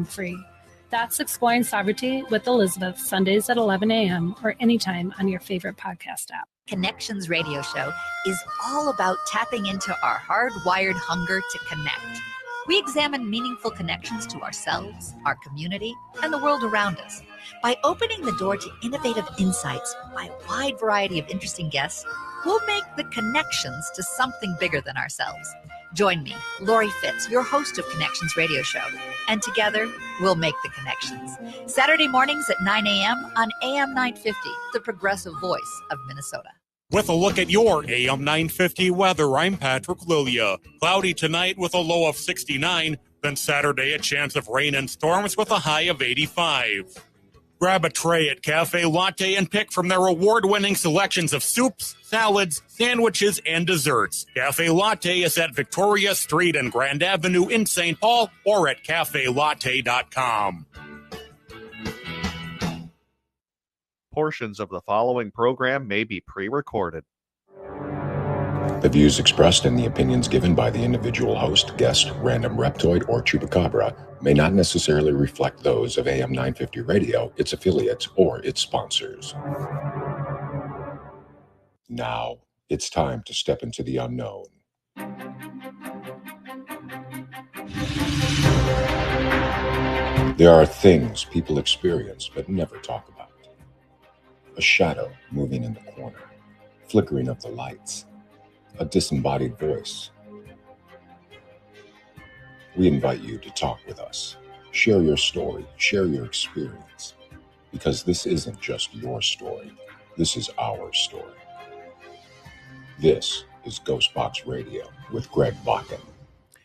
free. That's Exploring Sovereignty with Elizabeth, Sundays at 11 a.m. or anytime on your favorite podcast app. Connections Radio Show is all about tapping into our hardwired hunger to connect. We examine meaningful connections to ourselves, our community, and the world around us. By opening the door to innovative insights by a wide variety of interesting guests, we'll make the connections to something bigger than ourselves. Join me, Lori Fitz, your host of Connections Radio Show, and together we'll make the connections. Saturday mornings at 9 a.m. on AM 950, the progressive voice of Minnesota. With a look at your AM 950 weather, I'm Patrick Lilia. Cloudy tonight with a low of 69, then Saturday a chance of rain and storms with a high of 85. Grab a tray at Cafe Latte and pick from their award-winning selections of soups, salads, sandwiches, and desserts. Cafe Latte is at Victoria Street and Grand Avenue in St. Paul or at cafelatte.com. Portions of the following program may be pre-recorded. The views expressed and the opinions given by the individual host, guest, random reptoid, or chupacabra may not necessarily reflect those of AM 950 Radio, its affiliates, or its sponsors. Now, it's time to step into the unknown. There are things people experience but never talk about. A shadow moving in the corner, flickering of the lights, a disembodied voice. We invite you to talk with us. Share your story, share your experience, because this isn't just your story. This is our story. This is Ghostbox Radio with Greg Bakken.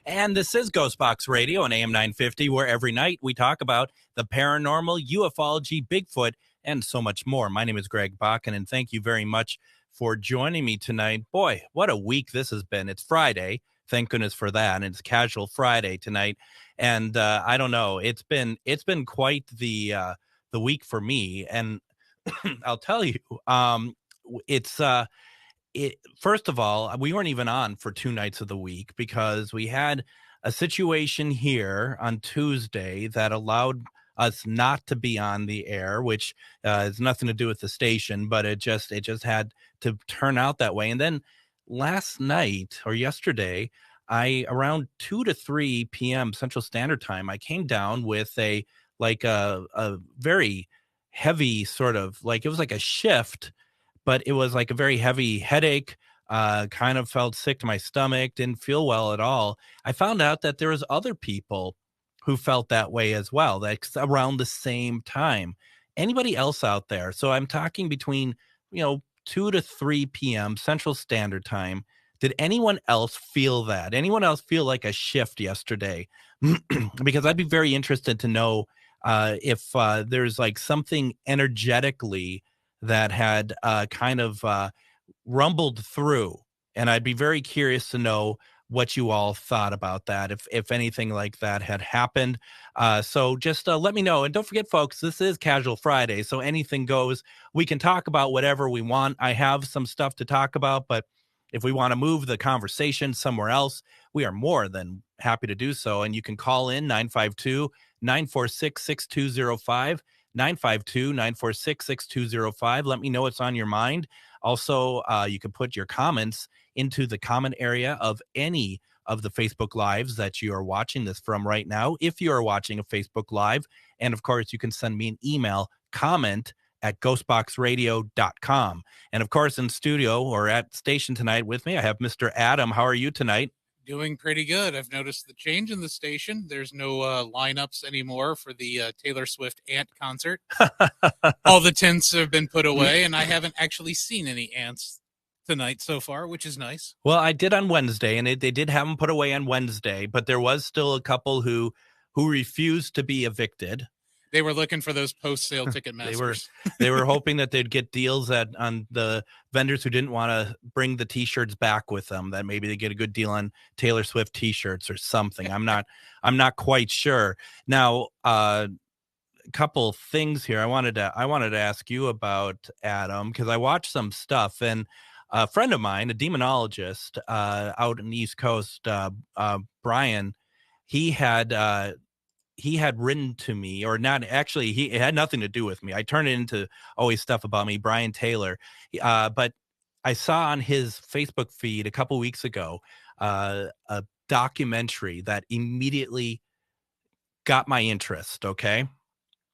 And this is Ghostbox Radio on AM 950, where every night we talk about the paranormal, ufology, Bigfoot, and so much more. My name is Greg Bakken, and thank you very much for joining me tonight. Boy, what a week this has been. It's Friday. Thank goodness for that. And it's Casual Friday tonight. And I don't know. It's been quite the week for me. And I'll tell you, first of all, we weren't even on for 2 nights of the week because we had a situation here on Tuesday that allowed us not to be on the air, which has nothing to do with the station, but it just had to turn out that way. And then last night or yesterday, around 2 to 3 p.m. Central Standard Time, I came down with a very heavy sort of it was like a shift, but it was like a very heavy headache. Kind of felt sick to my stomach, didn't feel well at all. I found out that there was other people who felt that way as well, that's around the same time. Anybody else out there? So I'm talking between, 2 to 3 p.m. Central Standard Time. Did anyone else feel that? Anyone else feel like a shift yesterday? Because I'd be very interested to know if there's like something energetically that had kind of rumbled through. And I'd be very curious to know what you all thought about that, if anything like that had happened. So just let me know. And don't forget, folks, this is Casual Friday, so anything goes. We can talk about whatever we want. I have some stuff to talk about, but if we want to move the conversation somewhere else, we are more than happy to do so. And you can call in 952-946-6205, 952-946-6205. Let me know what's on your mind. Also, you can put your comments into the comment area of any of the Facebook Lives that you are watching this from right now, if you are watching a Facebook Live. And, of course, you can send me an email, comment@ghostboxradio.com. And, of course, in studio or at station tonight with me, I have Mr. Adam. How are you tonight? Doing pretty good. I've noticed the change in the station. There's no lineups anymore for the Taylor Swift Ant concert. All the tents have been put away, and I haven't actually seen any ants tonight so far, which is nice. Well, I did on Wednesday, and they did have them put away on Wednesday, but there was still a couple who refused to be evicted. They were looking for those post-sale ticket masters. They were hoping that they'd get deals on the vendors who didn't want to bring the T-shirts back with them, that maybe they get a good deal on Taylor Swift T-shirts or something. I'm not quite sure. Now, a couple things here I wanted to ask you about, Adam, because I watched some stuff, and a friend of mine, a demonologist out in the East Coast, Brian, he had he had written to me, or not actually, it had nothing to do with me. I turned it into always stuff about me, Brian Taylor. But I saw on his Facebook feed a couple weeks ago a documentary that immediately got my interest. Okay.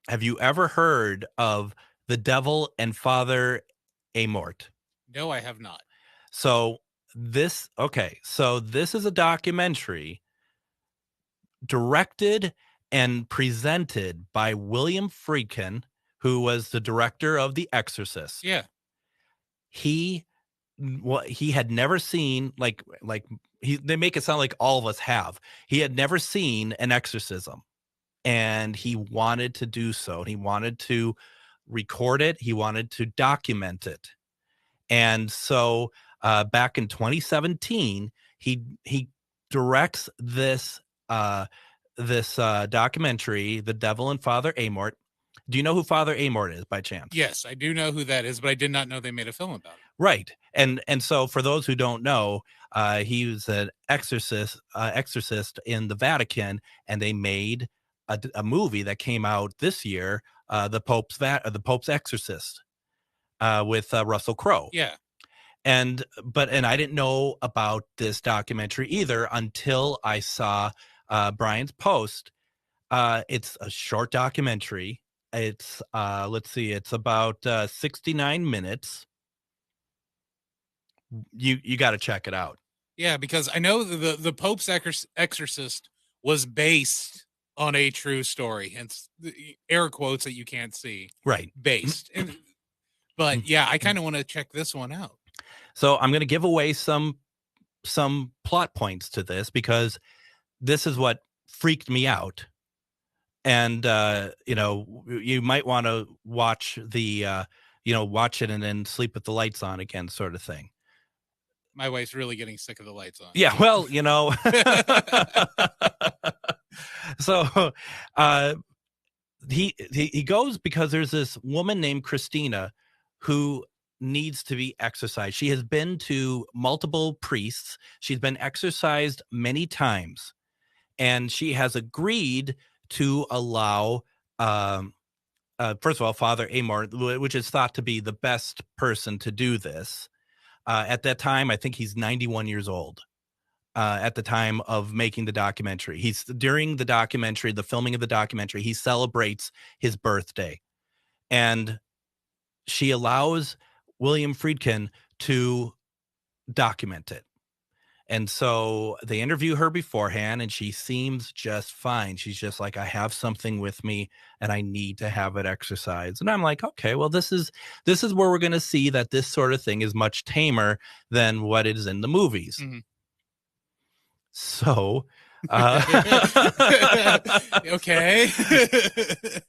Have you ever heard of The Devil and Father Amort? No, I have not. So this is a documentary directed and presented by William Friedkin, who was the director of The Exorcist. Yeah. He had never seen, they make it sound like all of us have. He had never seen an exorcism, and he wanted to do so. He wanted to record it. He wanted to document it. And so back in 2017, he directs this documentary, The Devil and Father Amort. Do you know who Father Amort is by chance? Yes, I do know who that is, but I did not know they made a film about it. Right. And so for those who don't know, he was an exorcist in the Vatican, and they made a movie that came out this year, the Pope's Exorcist, with Russell Crowe. Yeah. And I didn't know about this documentary either until I saw Brian's post. It's a short documentary. It's it's about 69 minutes. You got to check it out. Yeah, because I know the Pope's Exorcist was based on a true story, and air quotes that you can't see. Right. Based. But yeah, I kind of want to check this one out. So I'm going to give away some plot points to this, because this is what freaked me out. And, you might want to watch watch it and then sleep with the lights on again, sort of thing. My wife's really getting sick of the lights on. Yeah, well, so he goes because there's this woman named Christina who needs to be exorcised. She has been to multiple priests. She's been exorcised many times, and she has agreed to allow, first of all, Father Amort, which is thought to be the best person to do this. At that time, I think he's 91 years old. At the time of making the documentary, during the documentary, the filming of the documentary, he celebrates his birthday, and she allows William Friedkin to document it. And so they interview her beforehand, and she seems just fine. She's just like, I have something with me and I need to have it exercised. And I'm like, okay, well, this is where we're going to see that this sort of thing is much tamer than what is in the movies. Mm-hmm. So, okay.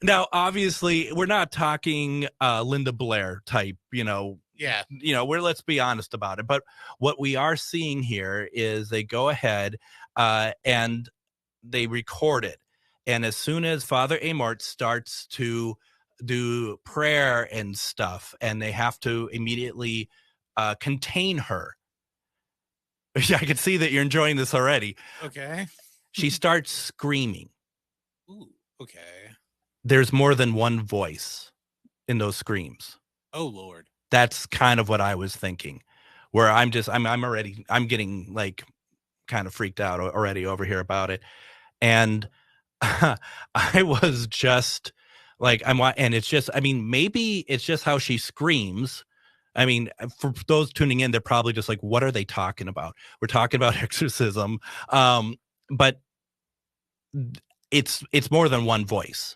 Now, obviously, we're not talking Linda Blair type, Yeah. Let's be honest about it. But what we are seeing here is they go ahead and they record it. And as soon as Father Amort starts to do prayer and stuff, and they have to immediately contain her. I can see that you're enjoying this already. Okay. She starts screaming. Ooh, okay. There's more than one voice in those screams. Oh, Lord. That's kind of what I was thinking, where I'm getting like kind of freaked out already over here about it. And I was just like, maybe it's just how she screams. I mean, for those tuning in, they're probably just like, what are they talking about? We're talking about exorcism. But it's more than one voice.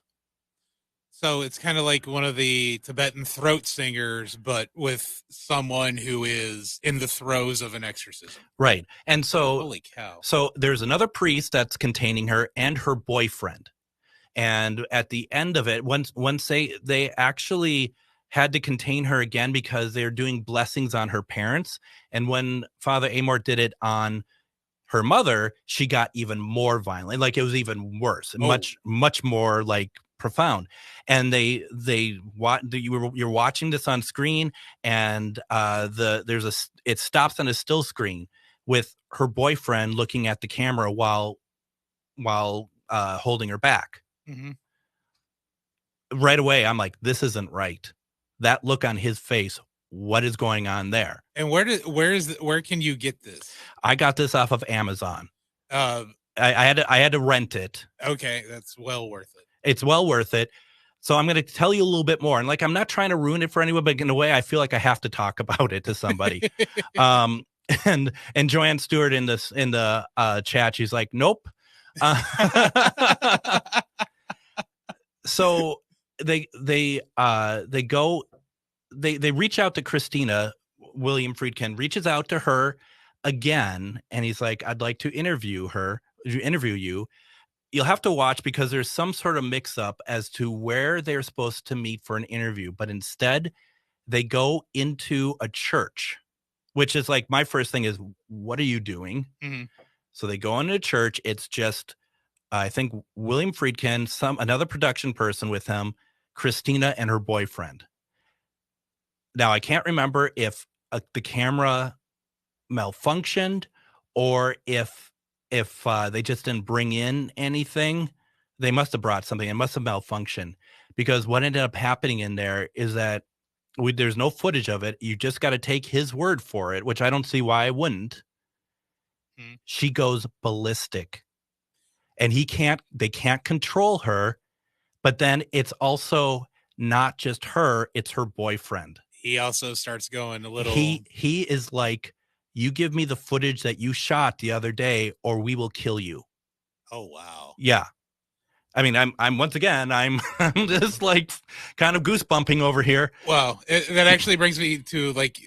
So it's kind of like one of the Tibetan throat singers, but with someone who is in the throes of an exorcism. Right. And so, holy cow. So there's another priest that's containing her and her boyfriend. And at the end of it, once they actually had to contain her again because they're doing blessings on her parents. And when Father Amort did it on her mother, she got even more violent. Like, it was even worse, much more like profound. And you're watching this on screen, and it stops on a still screen with her boyfriend looking at the camera while holding her back. Mhm. Right away, I'm like, this isn't right. That look on his face, what is going on there? And where can you get this? I got this off of Amazon. Uh, I had to rent it. okay, that's well worth it. It's well worth it. So I'm going to tell you a little bit more. And like, I'm not trying to ruin it for anyone, but in a way, I feel like I have to talk about it to somebody. And Joanne Stewart in the chat, she's like, nope. So they reach out to Christina. William Friedkin reaches out to her again, and he's like, I'd like to interview you. You'll have to watch because there's some sort of mix up as to where they're supposed to meet for an interview, but instead they go into a church, which is like, my first thing is, what are you doing? Mm-hmm. So they go into a church. It's just, I think, William Friedkin, another production person with him, Christina and her boyfriend. Now, I can't remember if the camera malfunctioned or if they just didn't bring in anything. They must have brought something. It must have malfunctioned, because what ended up happening in there is that there's no footage of it. You just got to take his word for it, which I don't see why I wouldn't. She goes ballistic, and they can't control her. But then it's also not just her, it's her boyfriend. He also starts going a little. He is like, you give me the footage that you shot the other day, or we will kill you. Oh, wow. Yeah. I mean, I'm once again, I'm just like kind of goosebumping over here. Wow. That actually brings me to, like,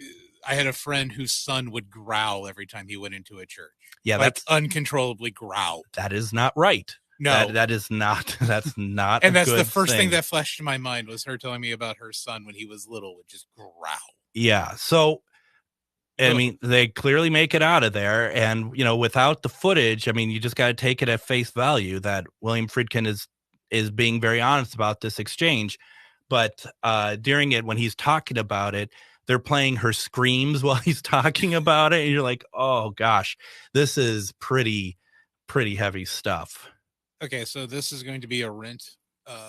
I had a friend whose son would growl every time he went into a church. Yeah. Like, uncontrollably growl. That is not right. No, that's not. And that's the first thing that flashed in my mind was her telling me about her son when he was little would just growl. Yeah. So, I mean, they clearly make it out of there, and without the footage, I mean, you just got to take it at face value that William Friedkin is being very honest about this exchange. But during it, when he's talking about it, they're playing her screams while he's talking about it, and you're like, oh gosh, this is pretty heavy stuff. Okay, so this is going to be a rent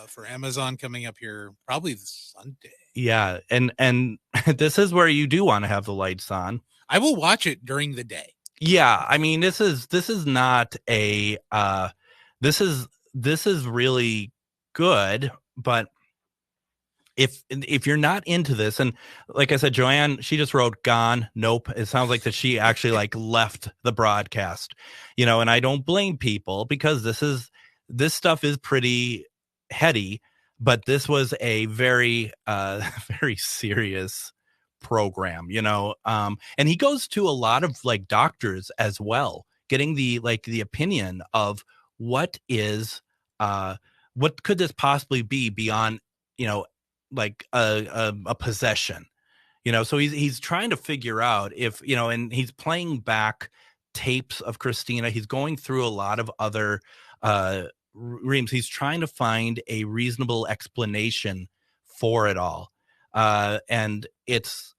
for Amazon coming up here probably this Sunday. Yeah, and this is where you do want to have the lights on. I will watch it during the day. Yeah, I mean, this is not a this is really good, but if you're not into this, and like I said, Joanne, she just wrote gone. Nope. It sounds like that she actually like left the broadcast, and I don't blame people, because this stuff is pretty heady, but this was a very very serious program, and he goes to a lot of like doctors as well, getting the opinion of what could this possibly be beyond like a possession, so he's trying to figure out if and he's playing back tapes of Christina. He's going through a lot of other reams. He's trying to find a reasonable explanation for it all, and it's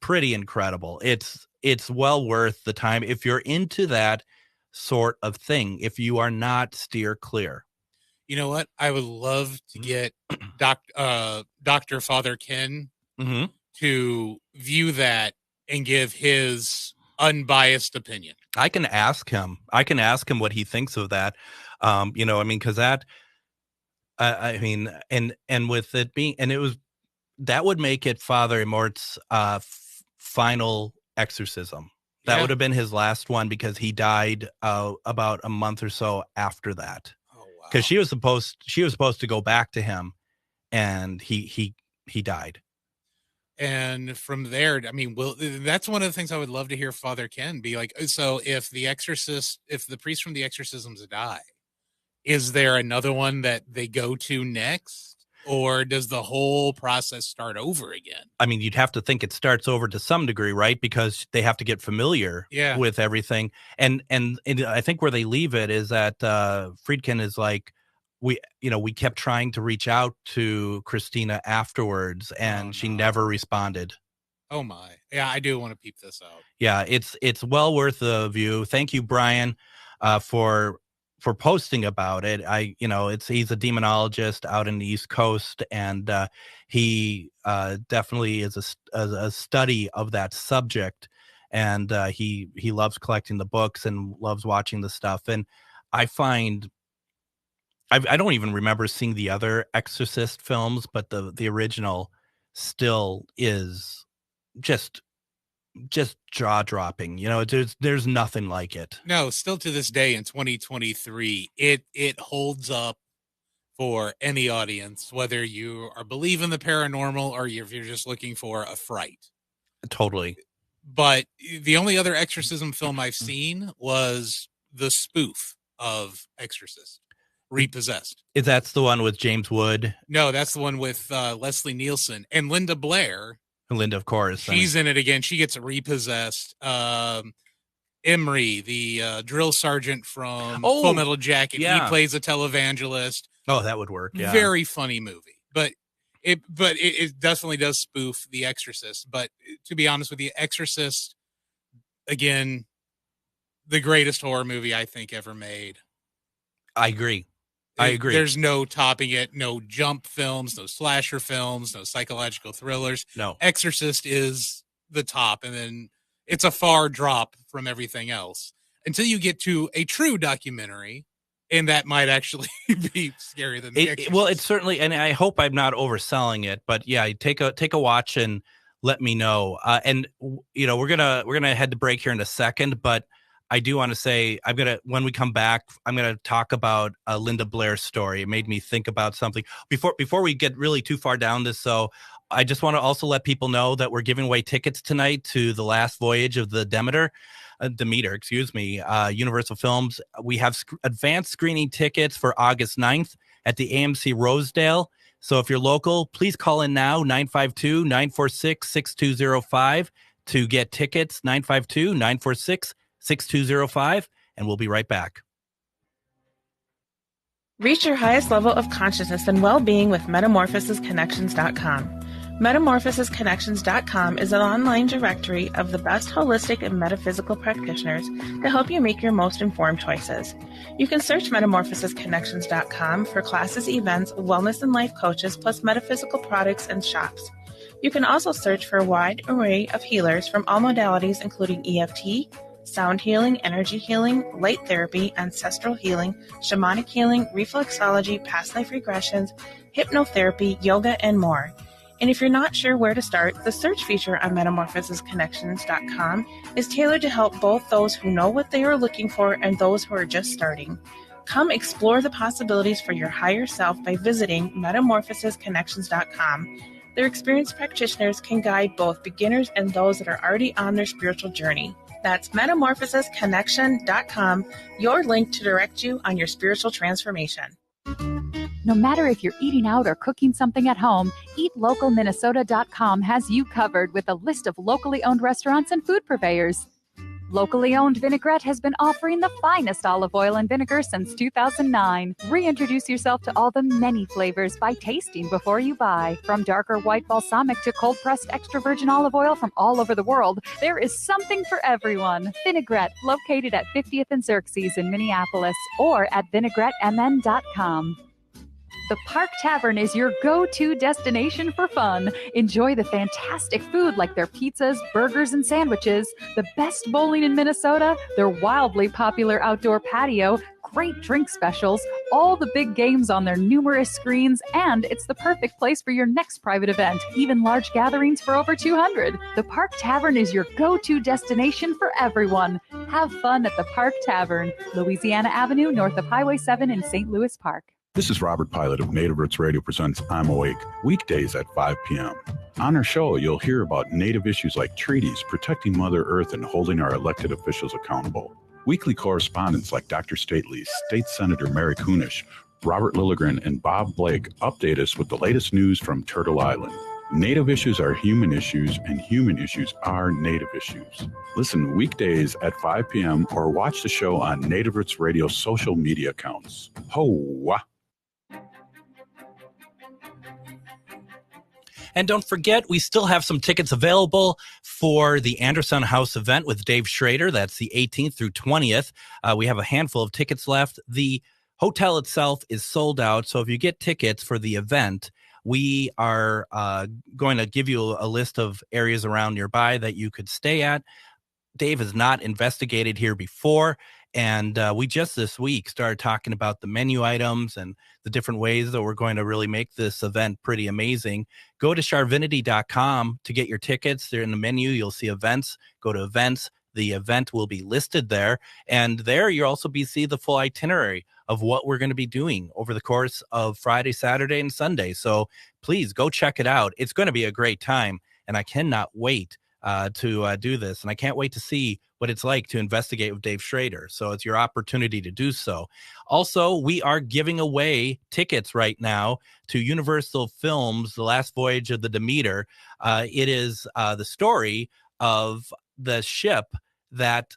pretty incredible. It's well worth the time if you're into that sort of thing. If you are not, steer clear. You know what? I would love to get Dr. Father Ken to view that and give his unbiased opinion. I can ask him what he thinks of that. I mean, because that, I mean, and with it being, and it was, that would make it Father Immort's final exorcism. That would have been his last one, because he died about a month or so after that. Because she was supposed to go back to him, and he died. And from there, I mean, that's one of the things I would love to hear Father Ken be like. So if the priest from the exorcisms die, is there another one that they go to next? Or does the whole process start over again? I mean, you'd have to think it starts over to some degree, right? Because they have to get familiar with everything. And I think where they leave it is that Friedkin is like, we kept trying to reach out to Christina afterwards, and she never responded. Oh my. Yeah, I do want to peep this out. Yeah, it's well worth the view. Thank you, Brian, for for posting about it. He's a demonologist out in the East Coast, and he definitely is a study of that subject, and he loves collecting the books and loves watching the stuff. And I find I don't even remember seeing the other Exorcist films, but the original still is just jaw dropping. There's nothing like it. No, still to this day in 2023, it holds up for any audience, whether you are believing the paranormal or if you're just looking for a fright. Totally. But the only other exorcism film I've seen was the spoof of Exorcist, Repossessed. Is that the one with James Wood? No, that's the one with Leslie Nielsen and Linda Blair. Linda, of course. She's in it again. She gets repossessed. Emery, the drill sergeant from Full Metal Jacket, he plays a televangelist. Oh, that would work. Yeah. Very funny movie, but it definitely does spoof The Exorcist. But to be honest with you, Exorcist, again, the greatest horror movie I think ever made. I agree. There's no topping it. No jump films, no slasher films, no psychological thrillers. No. Exorcist is the top, and then it's a far drop from everything else until you get to a true documentary, and that might actually be scarier than The Exorcist. Well, it's certainly, and I hope I'm not overselling it, but yeah, take a watch and let me know. And we're gonna head to break here in a second, but I do want to say when we come back, I'm gonna talk about Linda Blair's story. It made me think about something before we get really too far down this. So I just want to also let people know that we're giving away tickets tonight to the last voyage of the Demeter, Universal Films. We have advanced screening tickets for August 9th at the AMC Rosedale. So if you're local, please call in now, 952-946-6205 to get tickets, 952-946-6205, and we'll be right back. Reach your highest level of consciousness and well-being with MetamorphosisConnections.com. MetamorphosisConnections.com is an online directory of the best holistic and metaphysical practitioners to help you make your most informed choices. You can search MetamorphosisConnections.com for classes, events, wellness and life coaches, plus metaphysical products and shops. You can also search for a wide array of healers from all modalities, including EFT, sound healing, energy healing, light therapy, ancestral healing, shamanic healing, reflexology, past life regressions, hypnotherapy, yoga, and more. And if you're not sure where to start, the search feature on MetamorphosisConnections.com is tailored to help both those who know what they are looking for and those who are just starting. Come explore the possibilities for your higher self by visiting MetamorphosisConnections.com. Their experienced practitioners can guide both beginners and those that are already on their spiritual journey. That's MetamorphosisConnection.com, your link to direct you on your spiritual transformation. No matter if you're eating out or cooking something at home, EatLocalMinnesota.com has you covered with a list of locally owned restaurants and food purveyors. Locally owned Vinaigrette has been offering the finest olive oil and vinegar since 2009. Reintroduce yourself to all the many flavors by tasting before you buy. From darker white balsamic to cold-pressed extra virgin olive oil from all over the world, there is something for everyone. Vinaigrette, located at 50th and Xerxes in Minneapolis, or at vinaigrettemn.com. The Park Tavern is your go-to destination for fun. Enjoy the fantastic food like their pizzas, burgers, and sandwiches, the best bowling in Minnesota, their wildly popular outdoor patio, great drink specials, all the big games on their numerous screens, and it's the perfect place for your next private event, even large gatherings for over 200. The Park Tavern is your go-to destination for everyone. Have fun at the Park Tavern, Louisiana Avenue, north of Highway 7 in St. Louis Park. This is Robert Pilot of Native Roots Radio presents I'm Awake, weekdays at 5 p.m. On our show, you'll hear about Native issues like treaties, protecting Mother Earth, and holding our elected officials accountable. Weekly correspondents like Dr. Stately, State Senator Mary Kunesh, Robert Lilligren, and Bob Blake update us with the latest news from Turtle Island. Native issues are human issues, and human issues are Native issues. Listen weekdays at 5 p.m. or watch the show on Native Roots Radio social media accounts. Ho-wah! And don't forget, we still have some tickets available for the Anderson House event with Dave Schrader. That's the 18th through 20th. We have a handful of tickets left. The hotel itself is sold out. So if you get tickets for the event, we are going to give you a list of areas around nearby that you could stay at. Dave has not investigated here before. And we just this week started talking about the menu items and the different ways that we're going to really make this event pretty amazing. Go to charvinity.com to get your tickets. They're in the menu. You'll see events. Go to events. The event will be listed there. And there you'll also see the full itinerary of what we're going to be doing over the course of Friday, Saturday, and Sunday. So please go check it out. It's going to be a great time. And I cannot wait to do this. And I can't wait to see what it's like to investigate with Dave Schrader. So it's your opportunity to do so. Also, we are giving away tickets right now to Universal Films' The Last Voyage of the Demeter. It is the story of the ship that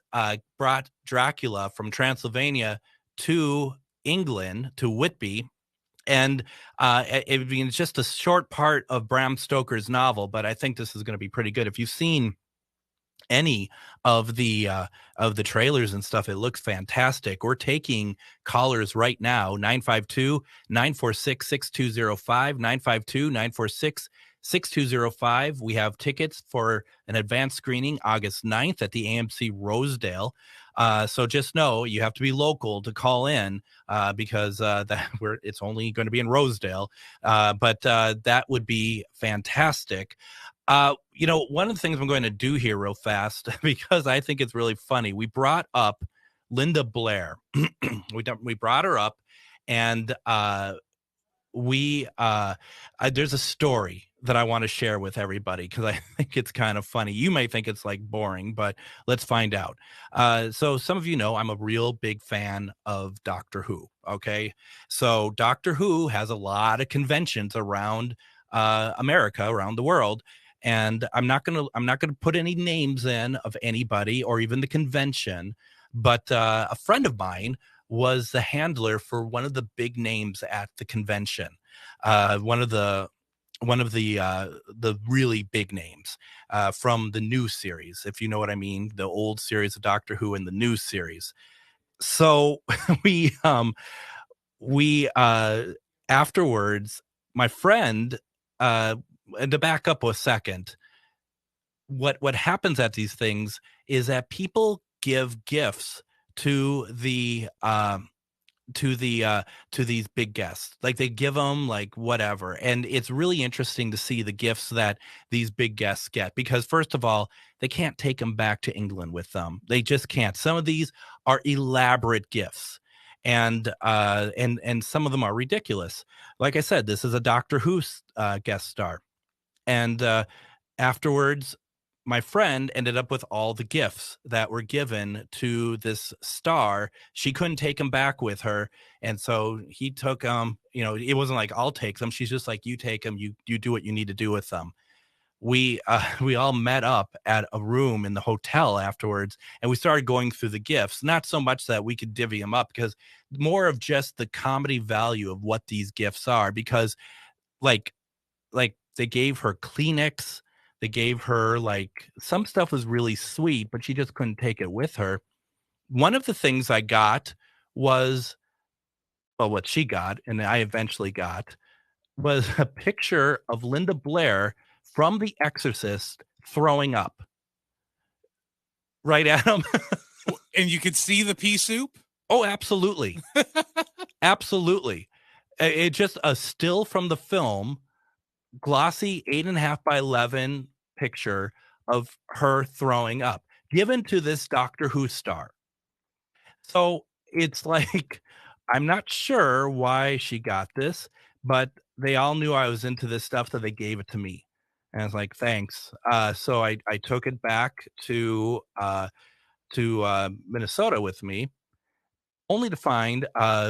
brought Dracula from Transylvania to England, to Whitby. And it's just a short part of Bram Stoker's novel, but I think this is going to be pretty good. If you've seen any of the trailers and stuff, it looks fantastic. We're taking callers right now, 952-946-6205, 952-946-6205. We have tickets for an advanced screening August 9th at the AMC Rosedale. So just know you have to be local to call in because it's only going to be in Rosedale. But that would be fantastic. One of the things I'm going to do here real fast, because I think it's really funny. We brought up Linda Blair. we brought her up, and there's a story that I want to share with everybody because I think it's kind of funny. You may think it's like boring, but let's find out. So some of you know I'm a real big fan of Doctor Who. Okay, so Doctor Who has a lot of conventions around America, around the world. And I'm not gonna put any names in of anybody or even the convention, but a friend of mine was the handler for one of the big names at the convention, one of the really big names from the new series, if you know what I mean, the old series of Doctor Who and the new series. So we afterwards, my friend. And to back up a second, what happens at these things is that people give gifts to these big guests. Like they give them like whatever. And it's really interesting to see the gifts that these big guests get, because first of all, they can't take them back to England with them. They just can't. Some of these are elaborate gifts. And some of them are ridiculous. Like I said, this is a Doctor Who guest star. And afterwards, my friend ended up with all the gifts that were given to this star. She couldn't take them back with her. And so he took them, it wasn't like, I'll take them. She's just like, you take them, you do what you need to do with them. We all met up at a room in the hotel afterwards, and we started going through the gifts. Not so much that we could divvy them up, because more of just the comedy value of what these gifts are. Because like they gave her Kleenex, they gave her some stuff was really sweet, but she just couldn't take it with her. One of the things I got was, what she got, and I eventually got, was a picture of Linda Blair from The Exorcist throwing up. Right, Adam? And you could see the pea soup? Oh, absolutely. Absolutely. It's just a still from the film, glossy 8.5 by 11 picture of her throwing up, given to this Doctor Who star. So it's like, I'm not sure why she got this, but they all knew I was into this stuff, so they gave it to me. And I was like, thanks. So I took it back to Minnesota with me, only to find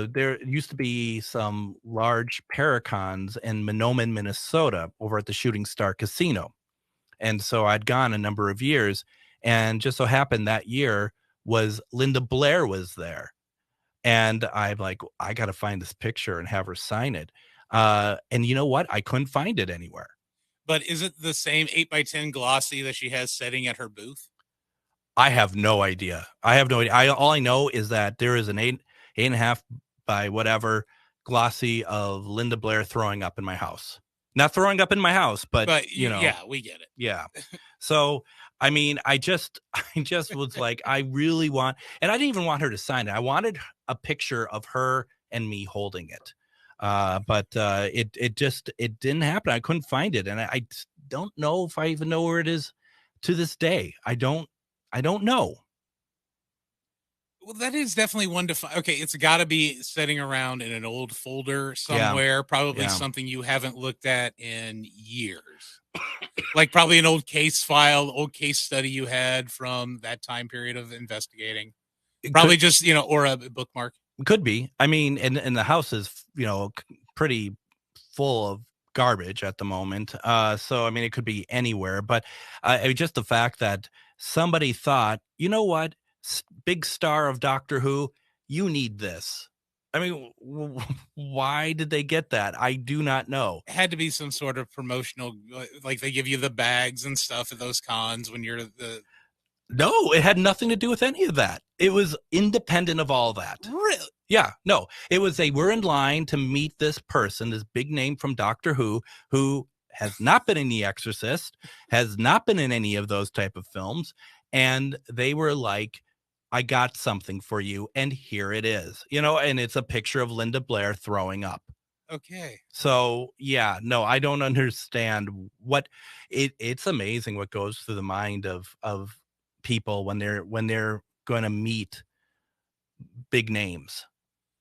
there used to be some large Paracons in Mahnomen, Minnesota, over at the Shooting Star Casino. And so I'd gone a number of years, and just so happened that year was Linda Blair was there. And I'm like, I got to find this picture and have her sign it. And you know what? I couldn't find it anywhere. But is it the same 8x10 glossy that she has setting at her booth? I have no idea. All I know is that there is an 8.5 by whatever glossy of Linda Blair throwing up in my house. Not throwing up in my house, but you know, yeah, we get it. Yeah. So, I mean, I just was like, I really want, and I didn't even want her to sign it. I wanted a picture of her and me holding it. But it didn't happen. I couldn't find it. And I don't know if I even know where it is to this day. I don't know. Well, that is definitely one to find. Okay, it's got to be sitting around in an old folder somewhere, probably something you haven't looked at in years. Like probably an old case file, old case study you had from that time period of investigating. Probably just, or a bookmark. Could be. I mean, and the house is, pretty full of garbage at the moment. So, I mean, it could be anywhere. But just the fact that somebody thought, you know what, big star of Doctor Who, you need this. I mean, why did they get that? I do not know. It had to be some sort of promotional, like they give you the bags and stuff at those cons when you're the... No, it had nothing to do with any of that. It was independent of all that. Really? Yeah, no. It was we're in line to meet this person, this big name from Doctor Who has not been in The Exorcist, has not been in any of those type of films. And they were like, I got something for you, and here it is. And it's a picture of Linda Blair throwing up. Okay. So, yeah, no, I don't understand what it's amazing what goes through the mind of people when they're going to meet big names.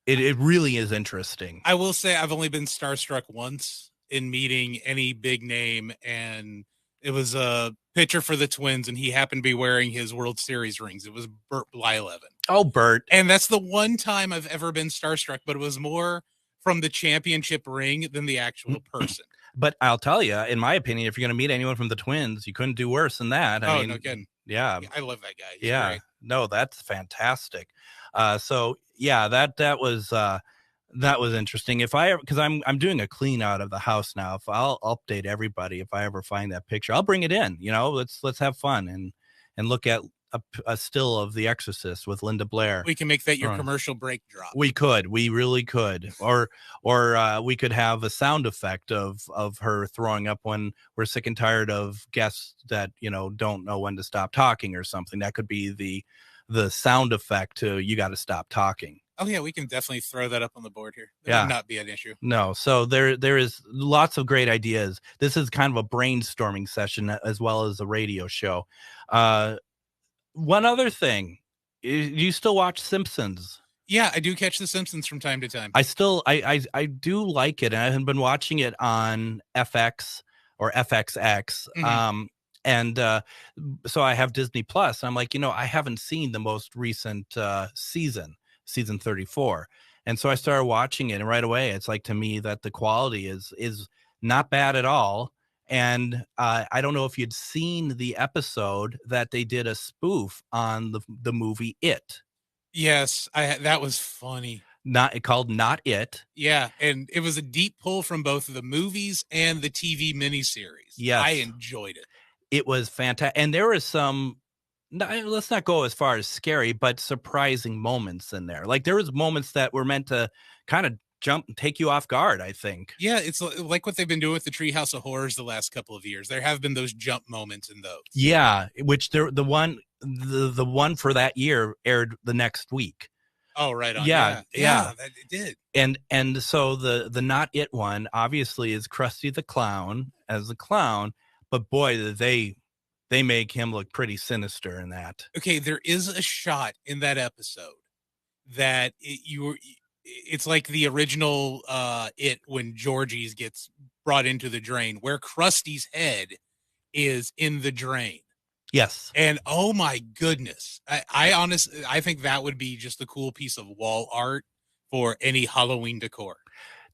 It really is interesting. I will say I've only been starstruck once in meeting any big name, and it was a pitcher for the Twins, and he happened to be wearing his World Series rings. It was Bert Blyleven. Oh, Bert. And that's the one time I've ever been starstruck, but it was more from the championship ring than the actual person. But I'll tell you, in my opinion, if you're going to meet anyone from the Twins, you couldn't do worse than that. I mean, no kidding. Yeah. I love that guy. He's yeah. great. No, that's fantastic. So yeah, that was interesting. Because I'm doing a clean out of the house now. If I'll update everybody, if I ever find that picture, I'll bring it in. Let's have fun and look at a still of The Exorcist with Linda Blair. We can make that your commercial break drop. We really could. Or we could have a sound effect of her throwing up when we're sick and tired of guests that, don't know when to stop talking or something. That could be the sound effect to you got to stop talking. Oh yeah, we can definitely throw that up on the board here. That would not be an issue. No, so there is lots of great ideas. This is kind of a brainstorming session as well as a radio show. One other thing, you still watch Simpsons? Yeah, I do catch The Simpsons from time to time. I do like it, and I have been watching it on FX or FXX. Mm-hmm. And so I have Disney Plus. And I'm like, I haven't seen the most recent season 34. And so I started watching it, and right away, it's like to me that the quality is not bad at all. And I don't know if you'd seen the episode that they did a spoof on the movie It. Yes, that was funny. Called Not It. Yeah, and it was a deep pull from both of the movies and the TV miniseries. Yes. I enjoyed it. It was fantastic. And there was some, let's not go as far as scary, but surprising moments in there. Like there was moments that were meant to kind of jump and take you off guard, I think. Yeah, it's like what they've been doing with the Treehouse of Horrors the last couple of years. There have been those jump moments in those. Yeah, which the one for that year aired the next week. Oh, right on. Yeah, it did. And so the Not It one obviously is Krusty the Clown as the clown, but boy, they make him look pretty sinister in that. Okay, there is a shot in that episode that it's like the original It when Georgie's gets brought into the drain, where Krusty's head is in the drain. Yes. And oh my goodness, I honestly, I think that would be just a cool piece of wall art for any Halloween decor.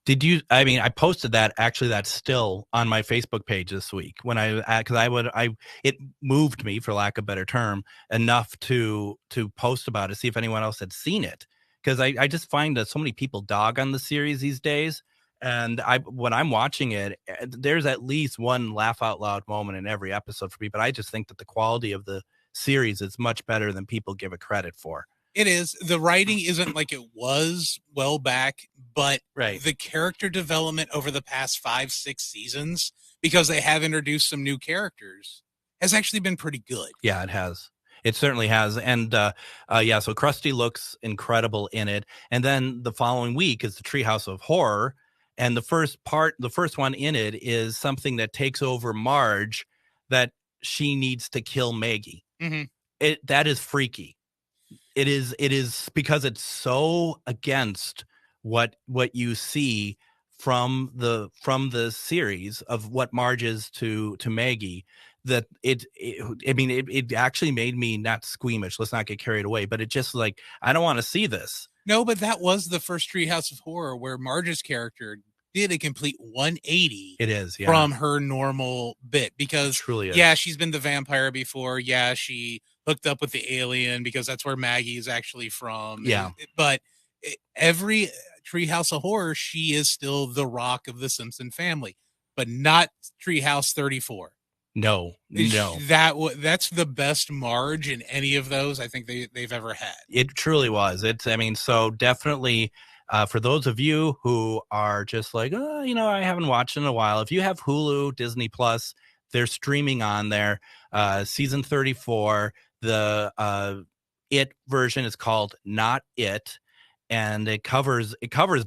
I posted that still on my Facebook page this week when it moved me, for lack of a better term, enough to post about it, see if anyone else had seen it. Because I just find that so many people dog on the series these days. And when I'm watching it, there's at least one laugh out loud moment in every episode for me. But I just think that the quality of the series is much better than people give it credit for. It is. The writing isn't like it was well back, but Right. the character development over the past 5-6 seasons, because they have introduced some new characters, has actually been pretty good. Yeah, it has. It certainly has. And so Krusty looks incredible in it. And then the following week is the Treehouse of Horror. And the first one in it is something that takes over Marge, that she needs to kill Maggie. Mm-hmm. That is freaky. It is because it's so against what you see from the series of what Marge is to Maggie, that it actually made me not squeamish. Let's not get carried away, but it just like, I don't want to see this. No, but that was the first Treehouse of Horror where Marge's character did a complete 180. It is, yeah. From her normal bit, because it truly is. Yeah, she's been the vampire before. Yeah, she hooked up with the alien because that's where Maggie is actually from. Yeah. But every Treehouse of Horror, she is still the Rock of the Simpson family, but not Treehouse 34. No. That's the best Marge in any of those I think they've ever had. It truly was. So definitely for those of you who are just like, I haven't watched in a while. If you have Hulu, Disney Plus, they're streaming on there. Season 34, the It version is called Not It, and it covers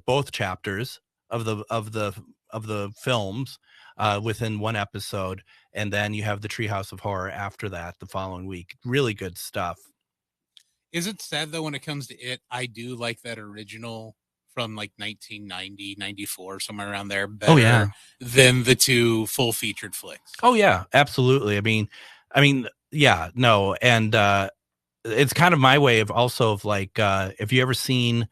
both chapters of the films within one episode. And then you have the Treehouse of Horror after that the following week. Really good stuff. Is it sad, though, when it comes to It, I do like that original from like 1990, 94, somewhere around there, better than the two full featured flicks. Oh, yeah, absolutely. I mean, yeah, no. And it's kind of my way of also of like, have you ever seen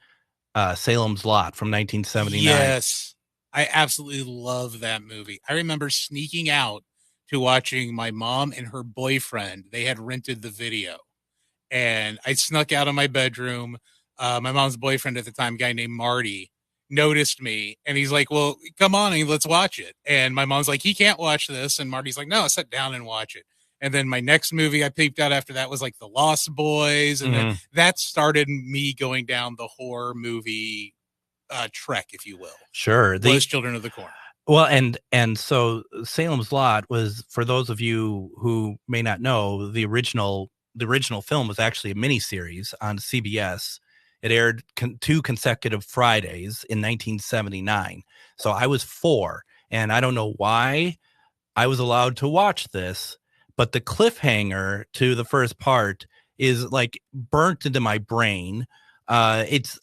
Salem's Lot from 1979? Yes, I absolutely love that movie. I remember sneaking out to watching my mom and her boyfriend. They had rented the video, and I snuck out of my bedroom. My mom's boyfriend at the time, a guy named Marty, noticed me, and he's like, well, come on and let's watch it. And my mom's like, he can't watch this. And Marty's like, no, sit down and watch it. And then my next movie I peeped out after that was like The Lost Boys. And then that started me going down the horror movie trek, if you will. Sure. Was Children of the Corn. Well, and so Salem's Lot was, for those of you who may not know, the original film was actually a miniseries on CBS. It aired 2 consecutive Fridays in 1979. So I was 4, and I don't know why I was allowed to watch this, but the cliffhanger to the first part is like burnt into my brain. It's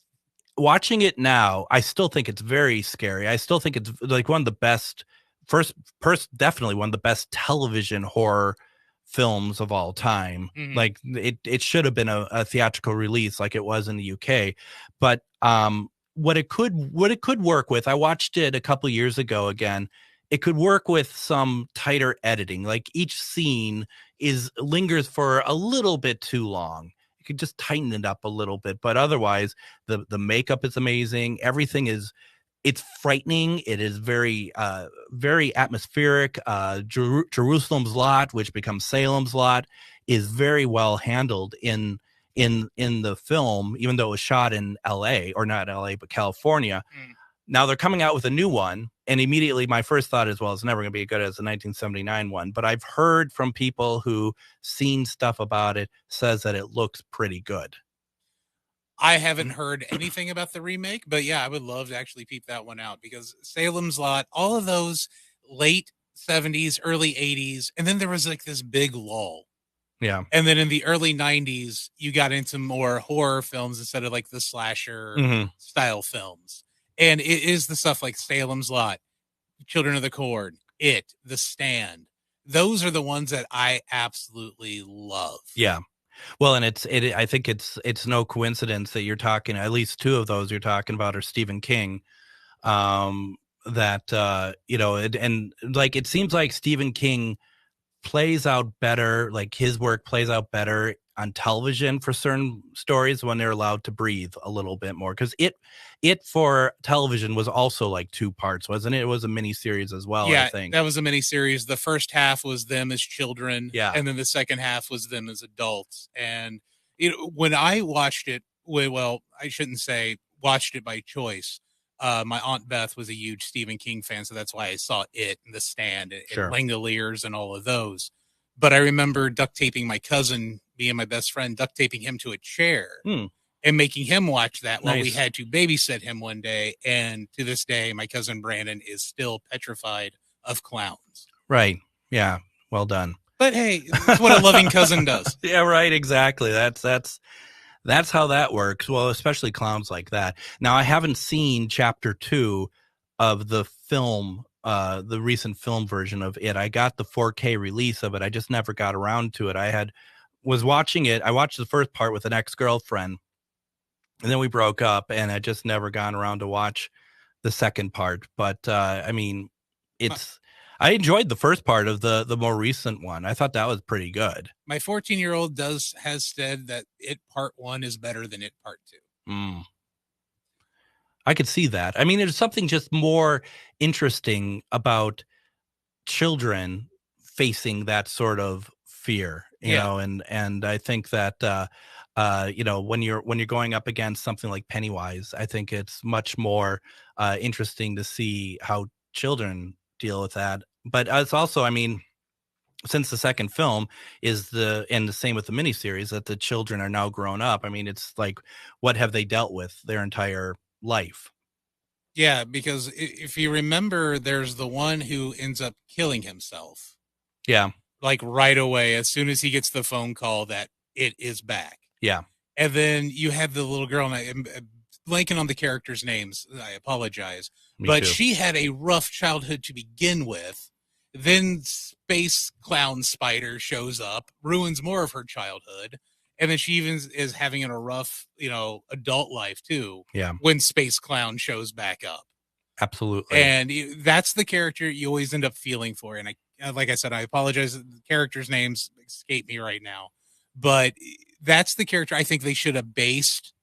watching it now, I still think it's very scary. I still think it's like one of the best, definitely one of the best television horror films of all time. Like it should have been a theatrical release like it was in the UK. But what it could work with, I watched it a couple years ago again. It could work with some tighter editing. Like each scene lingers for a little bit too long. You could just tighten it up a little bit, but otherwise the makeup is amazing. Everything it's frightening. It is very, very atmospheric. Jerusalem's Lot, which becomes Salem's Lot, is very well handled in the film, even though it was shot in LA, or not LA, but California. Now they're coming out with a new one, and immediately my first thought is, well, it's never going to be as good as the 1979 one. But I've heard from people who seen stuff about it, says that it looks pretty good. I haven't heard anything about the remake, but yeah, I would love to actually peep that one out, because Salem's Lot, all of those late 70s, early 80s, and then there was like this big lull. Yeah. And then in the early 90s, you got into more horror films instead of like the slasher style films. And it is the stuff like Salem's Lot, Children of the Corn, It, The Stand. Those are the ones that I absolutely love. Yeah. Well, and I think it's no coincidence that you're talking, at least 2 of those you're talking about are Stephen King. And like, it seems like Stephen King plays out better, like his work plays out better on television for certain stories when they're allowed to breathe a little bit more, because it for television was also like 2 parts, wasn't it? It was a mini series as well. Yeah, I think that was a mini series. The first half was them as children, Yeah. and then the second half was them as adults. And when I watched it, well, I shouldn't say watched it by choice. My Aunt Beth was a huge Stephen King fan, so that's why I saw it and The Stand and Sure. Langoliers and all of those. But I remember duct taping my cousin, me and my best friend, duct taping him to a chair and making him watch that while we had to babysit him one day. And to this day, my cousin Brandon is still petrified of clowns. Right. Yeah. Well done. But hey, that's what a loving cousin does. Yeah, right. Exactly. That's how that works. Well, especially clowns like that. Now, I haven't seen chapter 2 of the film, the recent film version of it. I got the 4K release of it. I just never got around to it. Was watching it. I watched the first part with an ex-girlfriend, and then we broke up, and I just never gone around to watch the second part. But I mean, I enjoyed the first part of the more recent one. I thought that was pretty good. My 14-year-old has said that It Part 1 is better than It Part 2. I could see that. I mean, there's something just more interesting about children facing that sort of fear, you know, and I think that when you're going up against something like Pennywise, I think it's much more interesting to see how children deal with that. But it's also, I mean, since the second film is the same with the miniseries, that the children are now grown up. I mean, it's like, what have they dealt with their entire life? Yeah, because if you remember, there's the one who ends up killing himself. Yeah. Like right away, as soon as he gets the phone call that it is back. Yeah. And then you have the little girl, and I'm blanking on the characters' names. I apologize. Me too. She had a rough childhood to begin with. Then Space Clown Spider shows up, ruins more of her childhood. And then she even is having a rough, adult life too. Yeah. When Space Clown shows back up. Absolutely. And that's the character you always end up feeling for. And like I said, I apologize. The characters' names escape me right now. But that's the character I think they should have based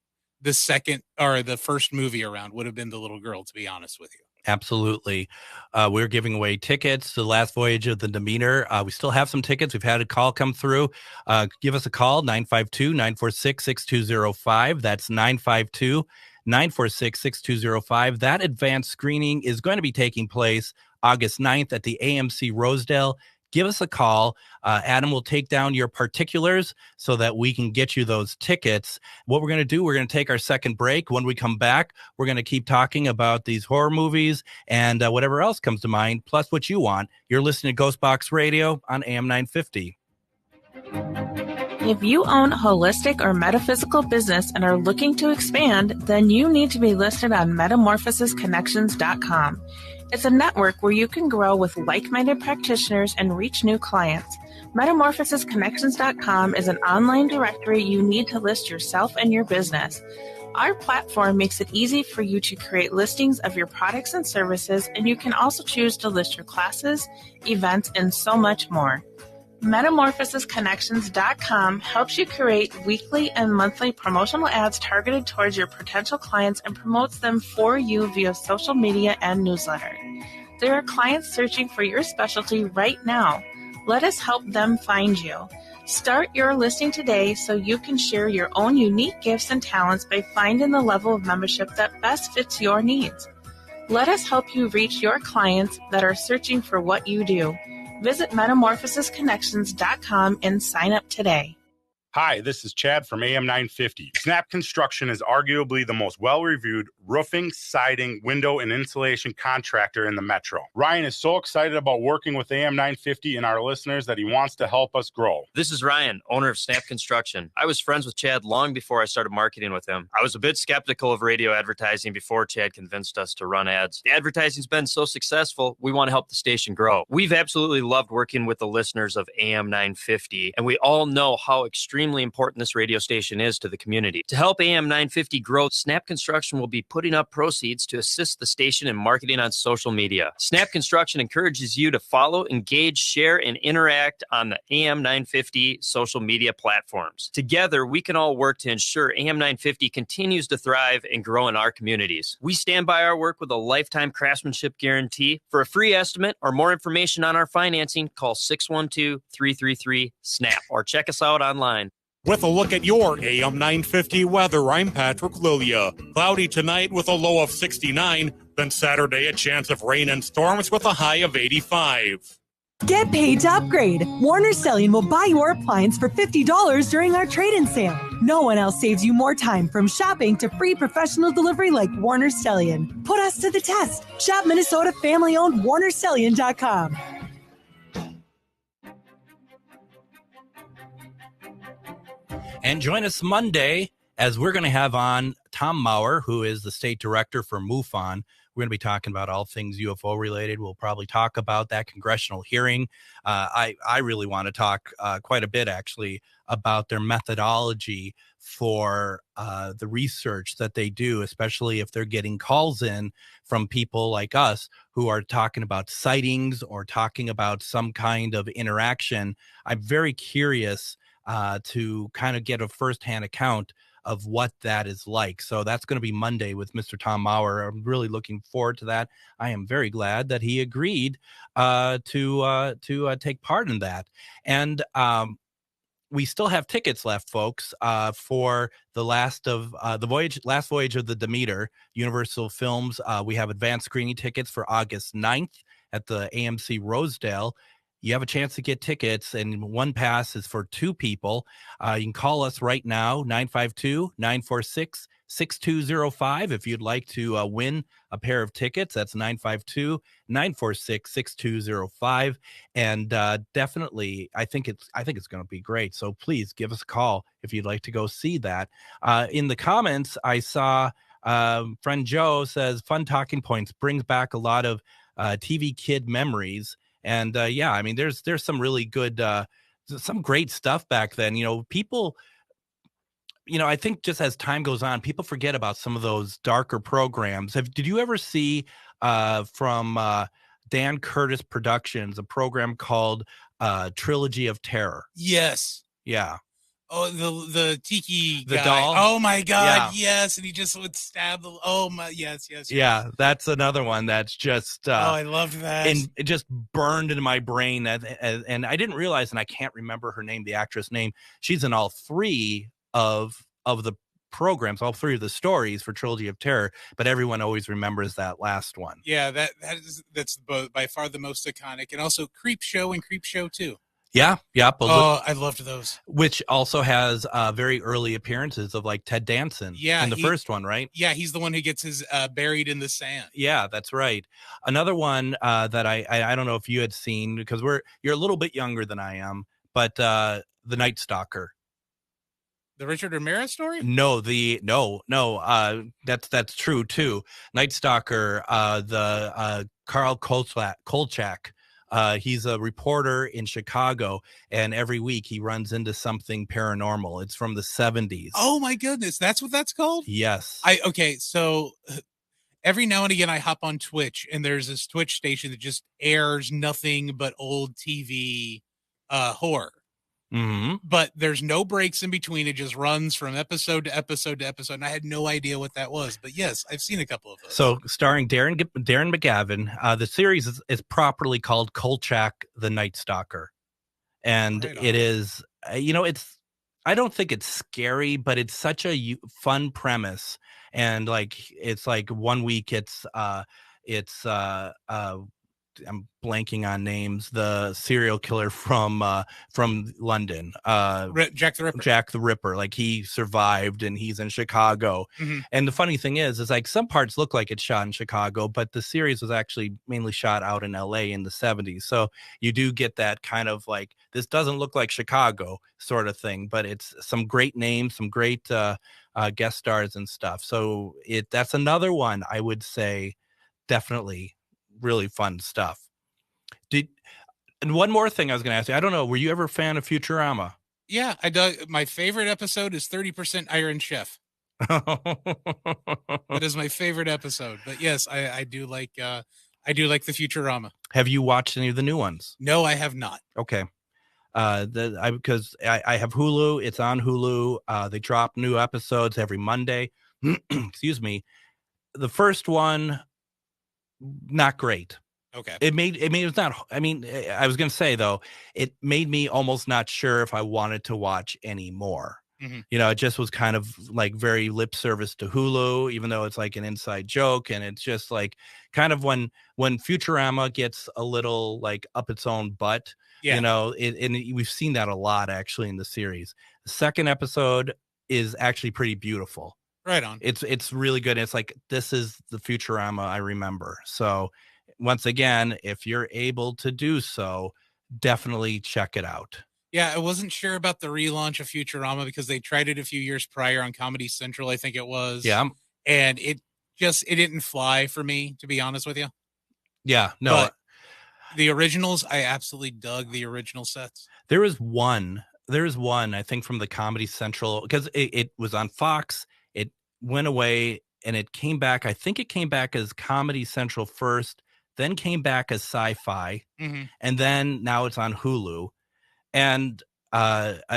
the second or the first movie around, would have been the little girl, to be honest with you. Absolutely. We're giving away tickets to The Last Voyage of the Demeter. We still have some tickets. We've had a call come through. Give us a call, 952-946-6205. That's 952-946-6205. That advanced screening is going to be taking place August 9th at the AMC Rosedale. Give us a call. Adam will take down your particulars so that we can get you those tickets. What we're going to do, we're going to take our second break. When we come back, we're going to keep talking about these horror movies and whatever else comes to mind, plus what you want. You're listening to Ghostbox Radio on AM 950. If you own a holistic or metaphysical business and are looking to expand, then you need to be listed on metamorphosisconnections.com. It's a network where you can grow with like-minded practitioners and reach new clients. Metamorphosisconnections.com is an online directory you need to list yourself and your business. Our platform makes it easy for you to create listings of your products and services, and you can also choose to list your classes, events, and so much more. Metamorphosisconnections.com helps you create weekly and monthly promotional ads targeted towards your potential clients and promotes them for you via social media and newsletter. There are clients searching for your specialty right now. Let us help them find you. Start your listing today so you can share your own unique gifts and talents by finding the level of membership that best fits your needs. Let us help you reach your clients that are searching for what you do. Visit metamorphosisconnections.com and sign up today. Hi, this is Chad from AM 950. Snap Construction is arguably the most well-reviewed roofing, siding, window, and insulation contractor in the metro. Ryan is so excited about working with AM 950 and our listeners that he wants to help us grow. This is Ryan, owner of Snap Construction. I was friends with Chad long before I started marketing with him. I was a bit skeptical of radio advertising before Chad convinced us to run ads. The advertising's been so successful, we want to help the station grow. We've absolutely loved working with the listeners of AM 950, and we all know how extremely extremely important this radio station is to the community. To help AM 950 grow, Snap Construction will be putting up proceeds to assist the station in marketing on social media. Snap Construction encourages you to follow, engage, share, and interact on the AM 950 social media platforms. Together, we can all work to ensure AM 950 continues to thrive and grow in our communities. We stand by our work with a lifetime craftsmanship guarantee. For a free estimate or more information on our financing, call 612-333-SNAP or check us out online. With a look at your AM 950 weather, I'm Patrick Lilia. Cloudy tonight with a low of 69, then Saturday a chance of rain and storms with a high of 85. Get paid to upgrade. Warner Stellian will buy your appliance for $50 during our trade-in sale. No one else saves you more time from shopping to free professional delivery like Warner Stellian. Put us to the test. Shop Minnesota family-owned WarnerStellian.com. And join us Monday as we're going to have on Tom Maurer, who is the state director for MUFON. We're going to be talking about all things UFO related. We'll probably talk about that congressional hearing. I really want to talk quite a bit, actually, about their methodology for the research that they do, especially if they're getting calls in from people like us who are talking about sightings or talking about some kind of interaction. I'm very curious to kind of get a firsthand account of what that is like. So that's going to be Monday with Mr. Tom Maurer. I'm really looking forward to that. I am very glad that he agreed to take part in that. And we still have tickets left, folks, for the last voyage of the Demeter, Universal Films. We have advanced screening tickets for August 9th at the AMC Rosedale. You have a chance to get tickets, and one pass is for two people. You can call us right now, 952-946-6205. If you'd like to win a pair of tickets, that's 952-946-6205. And definitely, I think it's going to be great. So please give us a call if you'd like to go see that. In the comments, I saw friend Joe says, fun talking points brings back a lot of TV kid memories. And yeah, I mean, there's some really good, some great stuff back then. You know, people, I think just as time goes on, people forget about some of those darker programs. Did you ever see from Dan Curtis Productions a program called Trilogy of Terror? Yes. Yeah. Oh, the tiki the guy. doll. Oh my God! Yeah. Yes, and he just would stab the. Oh my! Yes. Yeah, that's another one that's just. I loved that. And it just burned into my brain, and I didn't realize, and I can't remember her name, the actress name. She's in all three of the programs, all three of the stories for Trilogy of Terror, but everyone always remembers that last one. Yeah, that's by far the most iconic, and also Creep Show and Creep Show 2. Yeah. I loved those. Which also has very early appearances of like Ted Danson in the first one, right? Yeah, he's the one who gets his buried in the sand. Yeah, that's right. Another one that I don't know if you had seen, because you're a little bit younger than I am, but The Night Stalker. The Richard Ramirez story? No, that's true too. Night Stalker, the Carl Kolchak. He's a reporter in Chicago, and every week he runs into something paranormal. It's from the 70s. Oh my goodness, that's what that's called? Yes. So every now and again I hop on Twitch, and there's this Twitch station that just airs nothing but old TV horror. Mm-hmm. But there's no breaks in between. It just runs from episode to episode to episode. And I had no idea what that was. But yes, I've seen a couple of those. So starring Darren McGavin, the series is properly called Kolchak the Night Stalker. And it is, I don't think it's scary, but it's such a fun premise. And it's like 1 week I'm blanking on names. The serial killer from London, Jack the Ripper. Jack the Ripper, like he survived and he's in Chicago. Mm-hmm. And the funny thing is like some parts look like it's shot in Chicago, but the series was actually mainly shot out in LA in the 70s. So you do get that kind of like, this doesn't look like Chicago sort of thing, but it's some great names, some great guest stars and stuff. So that's another one I would say definitely really fun stuff. And one more thing I was going to ask you, I don't know, were you ever a fan of Futurama? Yeah, I dug. My favorite episode is 30% Iron Chef. That is my favorite episode. But yes, I do like the Futurama. Have you watched any of the new ones? No, I have not. Okay. Because I have Hulu. It's on Hulu. They drop new episodes every Monday. Excuse me. The first one, not great. Okay. It was not. I mean, I was going to say though, it made me almost not sure if I wanted to watch any more. Mm-hmm. You know, it just was kind of like very lip service to Hulu, even though it's like an inside joke. And it's just like kind of when Futurama gets a little like up its own butt, Yeah. you know, and we've seen that a lot actually in the series. The second episode is actually pretty beautiful. Right on. It's really good. It's like, this is the Futurama I remember. So once again, if you're able to do so, definitely check it out. Yeah, I wasn't sure about the relaunch of Futurama because they tried it a few years prior on Comedy Central, I think it was. Yeah. And it didn't fly for me, to be honest with you. Yeah, no. But the originals, I absolutely dug the original sets. There is one, I think, from the Comedy Central, because it was on Fox. It went away and it came back. I think it came back as Comedy Central first, then came back as Sci-Fi, and then now it's on Hulu. And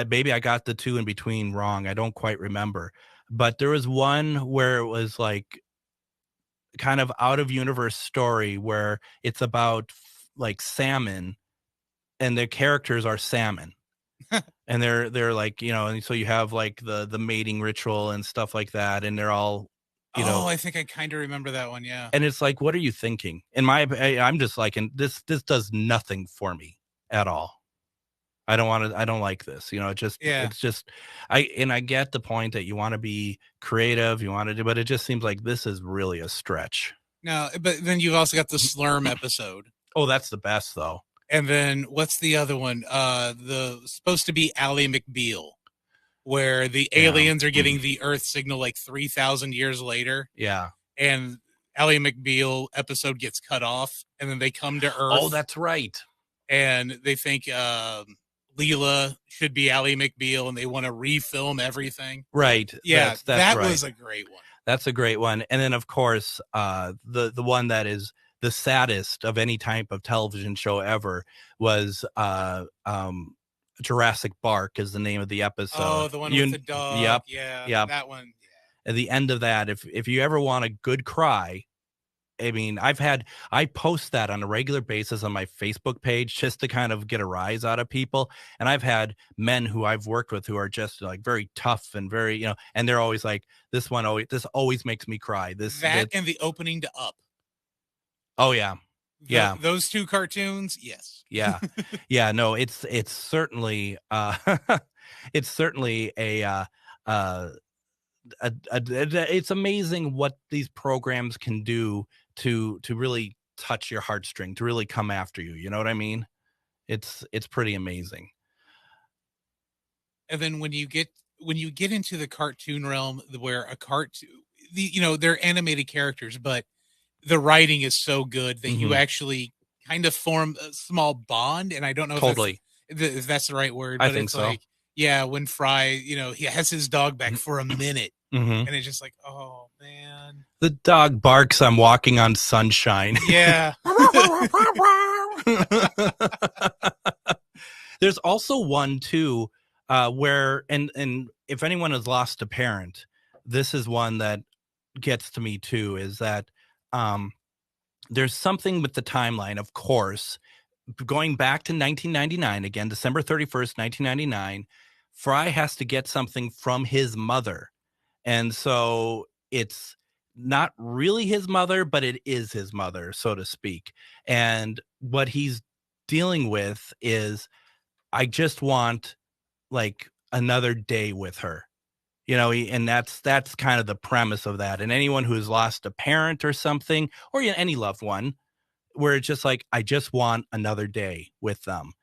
maybe I got the two in between wrong. I don't quite remember. But there was one where it was like kind of out of universe story where it's about like salmon, and their characters are salmon. And they're like, you know, and so you have like the mating ritual and stuff like that, and they're all, you know. I think I kind of remember that one, yeah. And it's like, what are you thinking? I'm just like, and this does nothing for me at all. I don't like this, you know. It's just, I get the point that you want to be creative, you want to do, but it just seems like this is really a stretch. No, but then you've also got the Slurm episode. Oh, that's the best though. And then what's the other one? The supposed to be Ally McBeal, where the aliens are getting the Earth signal like 3,000 years later. Yeah. And Ally McBeal episode gets cut off, and then they come to Earth. Oh, that's right. And they think Leela should be Ally McBeal, and they want to refilm everything. Right. Yeah, that's that right. was a great one. That's a great one. And then of course, the one that is the saddest of any type of television show ever was Jurassic Bark is the name of the episode. Oh, the one with the dog. Yep. Yeah. Yep. That one. Yeah. At the end of that, if you ever want a good cry, I mean, I post that on a regular basis on my Facebook page just to kind of get a rise out of people. And I've had men who I've worked with who are just like very tough and very, you know, and they're always like, this always makes me cry. And the opening to Up. Oh yeah. Yeah. Those two cartoons. Yes. Yeah. Yeah. No, it's certainly, it's certainly it's amazing what these programs can do to really touch your heartstring, to really come after you. You know what I mean? It's pretty amazing. And then when you get into the cartoon realm, where they're animated characters, but the writing is so good that you actually kind of form a small bond. And I don't know if that's the right word, but I think it's so. like, yeah, when Fry, you know, he has his dog back for a minute, and it's just like, oh man, the dog barks. I'm walking on sunshine. Yeah. There's also one too, where and if anyone has lost a parent, this is one that gets to me too. Is that there's something with the timeline, of course, going back to 1999 again, December 31st, 1999. Fry has to get something from his mother. And so it's not really his mother, but it is his mother, so to speak. And what he's dealing with is, I just want like another day with her, you know, and that's kind of the premise of that. And anyone who's lost a parent or something, or any loved one, where it's just like, I just want another day with them.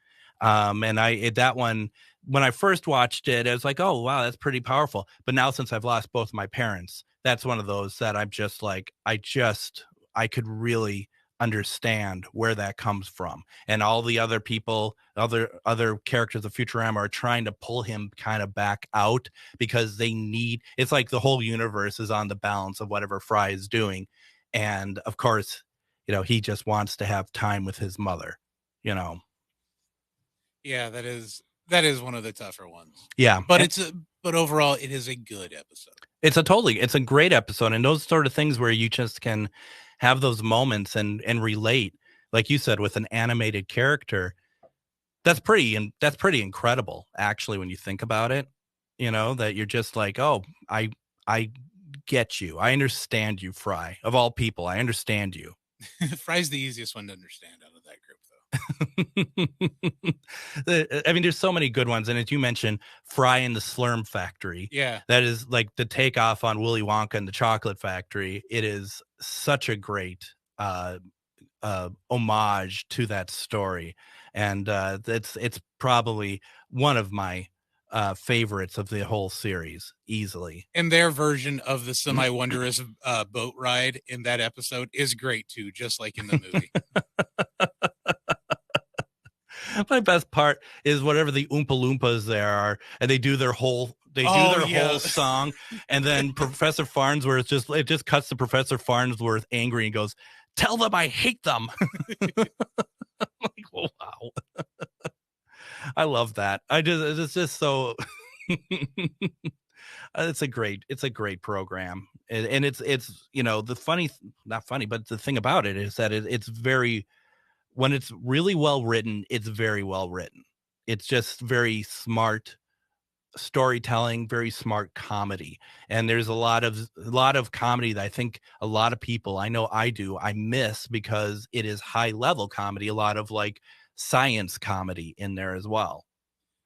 And that one, when I first watched it, I was like, oh, wow, that's pretty powerful. But now since I've lost both my parents, that's one of those that I'm just like, I could really understand where that comes from, and all the other people, other characters of Futurama are trying to pull him kind of back out because it's like the whole universe is on the balance of whatever Fry is doing, and of course, he just wants to have time with his mother. Yeah, that is one of the tougher ones. Yeah, but but overall, it is a good episode. It's a great episode, and those sort of things where you just can have those moments and relate, like you said, with an animated character. That's pretty incredible, actually, when you think about it. That you're just like, oh, I get you, I understand you, Fry. Of all people, I understand you. Fry's the easiest one to understand out of that group, though. I mean, there's so many good ones, and as you mentioned, Fry in the Slurm Factory. Yeah, that is like the takeoff on Willy Wonka and the Chocolate Factory. It is such a great homage to that story, and it's probably one of my favorites of the whole series, easily. And their version of the semi-wondrous boat ride in that episode is great too, just like in the movie. My best part is whatever the Oompa Loompas there are, and they do their whole whole song, and then Professor Farnsworth it just cuts to Professor Farnsworth angry and goes, "Tell them I hate them." I'm like, oh, wow. I love that. It's just so it's a great program, and it's not funny, but the thing about it is that it's very, when it's really well written, it's very well written. It's just very smart storytelling, very smart comedy, and there's a lot of comedy that I think a lot of people, I know I miss, because it is high level comedy, a lot of like science comedy in there as well.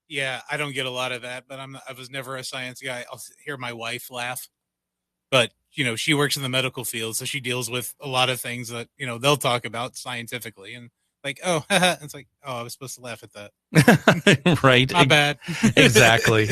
Yeah, I don't get a lot of that, but I was never a science guy. I'll hear my wife laugh, but she works in the medical field, so she deals with a lot of things that they'll talk about scientifically, and like, oh, it's like, oh, I was supposed to laugh at that. Right. My bad. Exactly.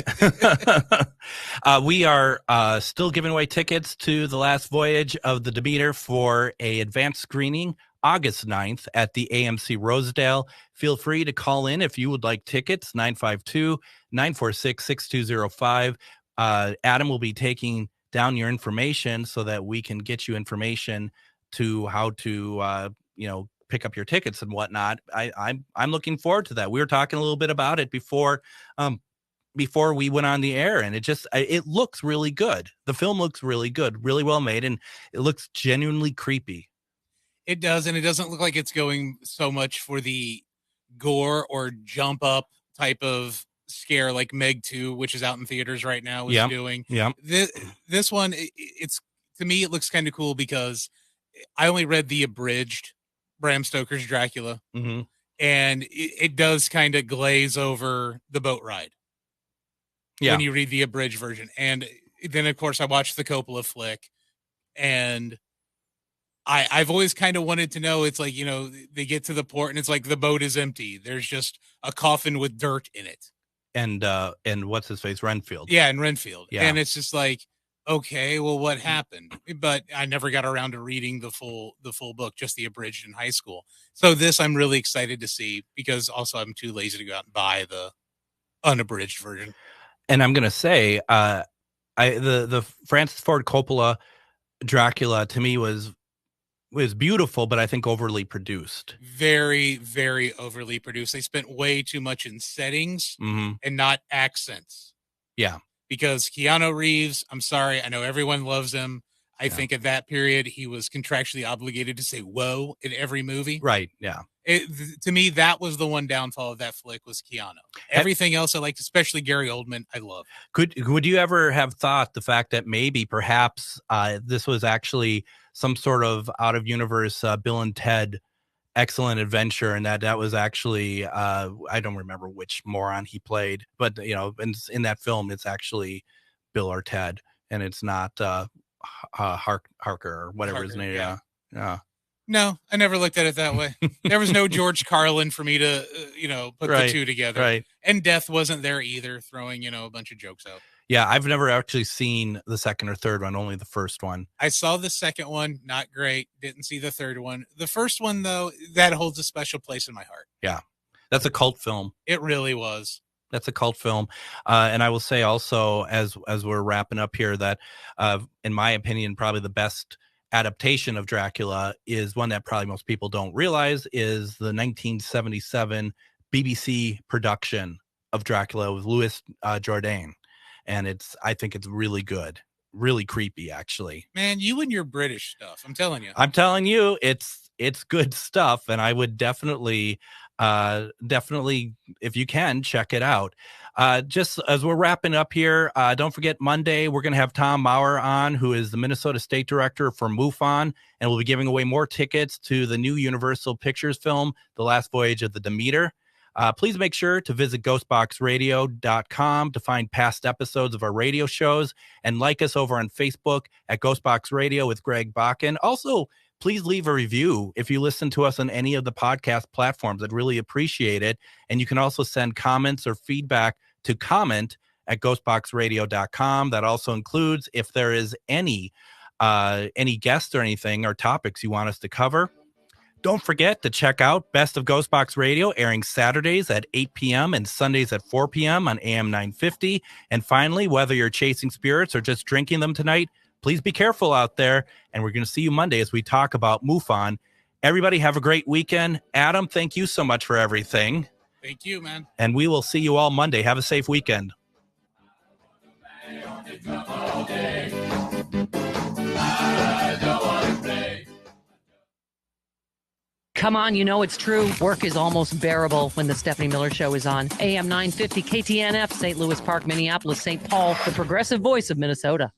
We are still giving away tickets to The Last Voyage of the Demeter for a advanced screening August 9th at the AMC Rosedale. Feel free to call in if you would like tickets, 952-946-6205. Adam will be taking down your information so that we can get you information to how to, pick up your tickets and whatnot. I'm looking forward to that. We were talking a little bit about it before we went on the air, and it looks really good. The film looks really good, really well made, and it looks genuinely creepy. It does, and it doesn't look like it's going so much for the gore or jump up type of scare like Meg 2, which is out in theaters right now, is doing. Yeah. This one, it's, to me, it looks kind of cool because I only read the abridged Bram Stoker's Dracula, and it does kind of glaze over the boat ride when you read the abridged version. And then, of course, I watched the Coppola flick, and I've always kind of wanted to know, it's like, they get to the port and it's like the boat is empty. There's just a coffin with dirt in it. And what's his face? Renfield. Yeah, in Renfield. Yeah. And it's just like, okay, well, what happened? But I never got around to reading the full book, just the abridged in high school. So this I'm really excited to see, because also I'm too lazy to go out and buy the unabridged version. And I'm gonna say, the Francis Ford Coppola Dracula to me was beautiful, but I think overly produced. Very, very overly produced. They spent way too much in settings and not accents. Yeah. Because Keanu Reeves, I'm sorry, I know everyone loves him. I think at that period, he was contractually obligated to say whoa in every movie. Right, yeah. To me, that was the one downfall of that flick, was Keanu. Everything else I liked, especially Gary Oldman, I love. Would you ever have thought the fact that maybe perhaps this was actually some sort of out-of-universe Bill and Ted Excellent Adventure, and that was actually I don't remember which moron he played, but in that film it's actually Bill or Ted, and it's not Harker or whatever his name. Yeah. No, I never looked at it that way. There was no George Carlin for me to put the two together. Right. And Death wasn't there either, throwing a bunch of jokes out. Yeah, I've never actually seen the second or third one, only the first one. I saw the second one, not great. Didn't see the third one. The first one, though, that holds a special place in my heart. Yeah, that's a cult film. It really was. That's a cult film. And I will say also, as we're wrapping up here, that in my opinion, probably the best adaptation of Dracula is one that probably most people don't realize is the 1977 BBC production of Dracula with Louis Jourdain. And I think it's really good, really creepy, actually. Man, you and your British stuff. I'm telling you. I'm telling you, it's good stuff. And I would definitely, if you can, check it out. Just as we're wrapping up here, don't forget Monday, we're going to have Tom Maurer on, who is the Minnesota State Director for MUFON, and we'll be giving away more tickets to the new Universal Pictures film, The Last Voyage of the Demeter. Please make sure to visit ghostboxradio.com to find past episodes of our radio shows, and like us over on Facebook at Ghostbox Radio with Greg Bakken. Also, please leave a review if you listen to us on any of the podcast platforms. I'd really appreciate it. And you can also send comments or feedback to comment at ghostboxradio.com. That also includes if there is any guests or anything or topics you want us to cover. Don't forget to check out Best of Ghostbox Radio, airing Saturdays at 8 p.m. and Sundays at 4 p.m. on AM 950. And finally, whether you're chasing spirits or just drinking them tonight, please be careful out there. And we're going to see you Monday as we talk about MUFON. Everybody have a great weekend. Adam, thank you so much for everything. Thank you, man. And we will see you all Monday. Have a safe weekend. Come on, you know it's true. Work is almost bearable when the Stephanie Miller Show is on. AM 950 KTNF, St. Louis Park, Minneapolis, St. Paul, the progressive voice of Minnesota.